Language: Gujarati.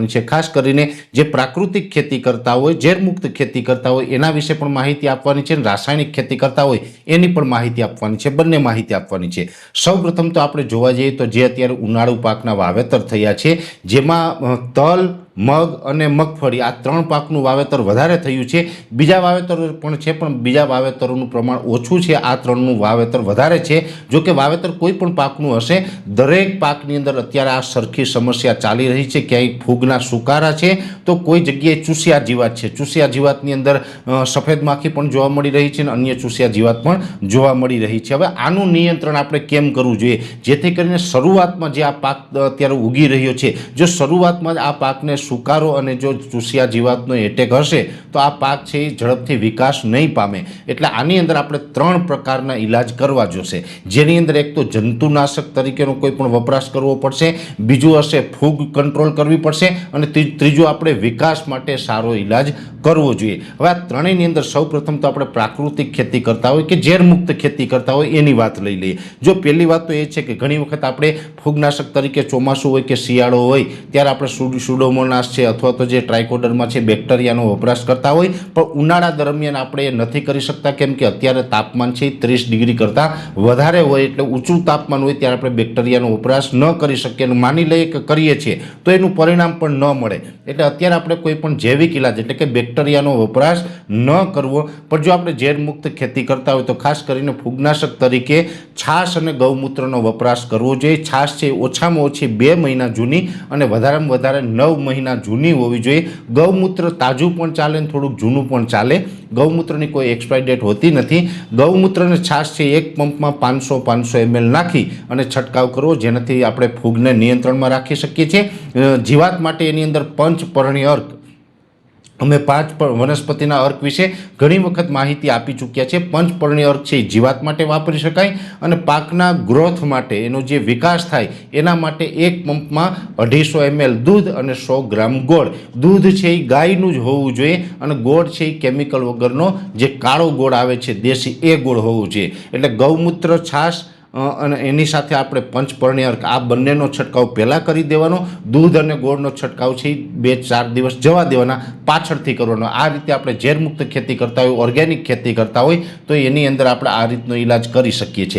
છે। ખાસ કરીને જે પ્રાકૃતિક ખેતી કરતા હોય, ઝેરમુક્ત ખેતી કરતા હોય એના વિશે પણ માહિતી આપવાની છે, રાસાયણિક ખેતી કરતા હોય એની પણ માહિતી આપવાની છે, બંને માહિતી આપવાની છે। સૌપ્રથમ તો આપણે જોવા જઈએ તો જે અત્યારે ઉનાળુ પાકના વાવેતર થયા છે, જેમાં તલ, મગ અને મગફળી આ 3 પાકનું વાવેતર વધારે થયું છે। બીજા વાવેતરો પણ છે, પણ બીજા વાવેતરોનું પ્રમાણ ઓછું છે, આ 3નું વાવેતર વધારે છે। જો કે વાવેતર કોઈ પણ પાકનું હશે, દરેક પાકની અંદર અત્યારે આ સરખી સમસ્યા ચાલી રહી છે। ક્યાંય ફૂગના સુકારા છે, તો કોઈ જગ્યાએ ચૂસિયા જીવાત છે, ચૂસિયા જીવાતની અંદર સફેદ માખી પણ જોવા મળી રહી છે અને અન્ય ચૂસિયા જીવાત પણ જોવા મળી રહી છે। હવે આનું નિયંત્રણ આપણે કેમ કરવું જોઈએ, જેથી કરીને શરૂઆતમાં જે આ પાક અત્યારે ઉગી રહ્યો છે, જો શરૂઆતમાં જ આ પાકને સુકારો અને જો ચૂસિયા જીવાતનો એટેક હશે તો આ પાક છે એ ઝડપથી વિકાસ નહીં પામે। એટલે આની અંદર આપણે 3 પ્રકારના ઈલાજ કરવા જોશે, જેની અંદર એક તો જંતુનાશક તરીકેનો કોઈ પણ વપરાશ કરવો પડશે, બીજું હશે ફૂગ કંટ્રોલ કરવી પડશે અને ત્રીજું આપણે વિકાસ માટે સારો ઈલાજ કરવો જોઈએ। હવે આ ત્રણેયની અંદર સૌપ્રથમ તો આપણે પ્રાકૃતિક ખેતી કરતા હોય કે ઝેરમુક્ત ખેતી કરતા હોય એની વાત લઈ લઈએ। જો પહેલી વાત તો એ છે કે ઘણી વખત આપણે ફૂગનાશક તરીકે ચોમાસું હોય કે શિયાળો હોય ત્યારે આપણે સુડોમોનાસ છે અથવા તો જે ટ્રાઇકોડર્મા છે બેક્ટેરિયાનો વપરાશ કરતા હોય, પણ ઉનાળા દરમિયાન આપણે એ નથી કરી શકતા, કેમ કે અત્યારે તાપમાન છે 30 ડિગ્રી કરતાં વધારે હોય, એટલે ઊંચું તાપમાન હોય ત્યારે આપણે બેક્ટેરિયાનો વપરાશ ન કરી શકીએ અને માની લઈએ કે કરીએ છીએ તો એનું પરિણામ પણ ન મળે। એટલે અત્યારે આપણે કોઈ પણ જૈવિક ઇલાજ એટલે કે બેક્ટેરિયાનો વપરાશ ન કરવો, પણ જો આપણે ઝેરમુક્ત ખેતી કરતા હોય તો ખાસ કરીને ફૂગનાશક તરીકે છાશ અને ગૌમૂત્રનો વપરાશ કરવો જોઈએ। છાશ છે ઓછામાં ઓછી 2 મહિના જૂની અને વધારેમાં વધારે 9 મહિના જૂની હોવી જોઈએ। ગૌમૂત્ર તાજું પણ ચાલે ને થોડુંક જૂનું પણ ચાલે, ગૌમૂત્રની કોઈ એક્સપાયરી ડેટ હોતી નથી। ગૌમૂત્રને છાશ છે એક પંપમાં 500 ml નાખી અને છંટકાવ કરવો, જેનાથી આપણે ફૂગને નિયંત્રણમાં રાખી શકીએ છીએ। જીવાત માટે એની અંદર પંચપર્ણી અર્ક, અમે 5 વનસ્પતિના અર્ક વિશે ઘણી વખત માહિતી આપી ચૂક્યા છે। પંચપર્ણી અર્ક છે જીવાત માટે વાપરી શકાય અને પાકના ગ્રોથ માટે, એનો જે વિકાસ થાય એના માટે એક પંપમાં 250 ml દૂધ અને 100 ગ્રામ ગોળ। દૂધ છે એ ગાયનું જ હોવું જોઈએ અને ગોળ છે એ કેમિકલ વગરનો જે કાળો ગોળ આવે છે દેશી, એ ગોળ હોવું જોઈએ। એટલે ગૌમૂત્ર, છાશ અને એની સાથે આપણે પંચપર્ણી અર્ક આ બંનેનો છંટકાવ પહેલાં કરી દેવાનો। દૂધ અને ગોળનો છંટકાવ છે 2-4 દિવસ જવા દેવાના, પાછળથી કરવાનો। આ રીતે આપણે ઝેરમુક્ત ખેતી કરતા હોય, ઓર્ગેનિક ખેતી કરતા હોય તો એની અંદર આપણે આ રીતનો ઈલાજ કરી શકીએ છીએ।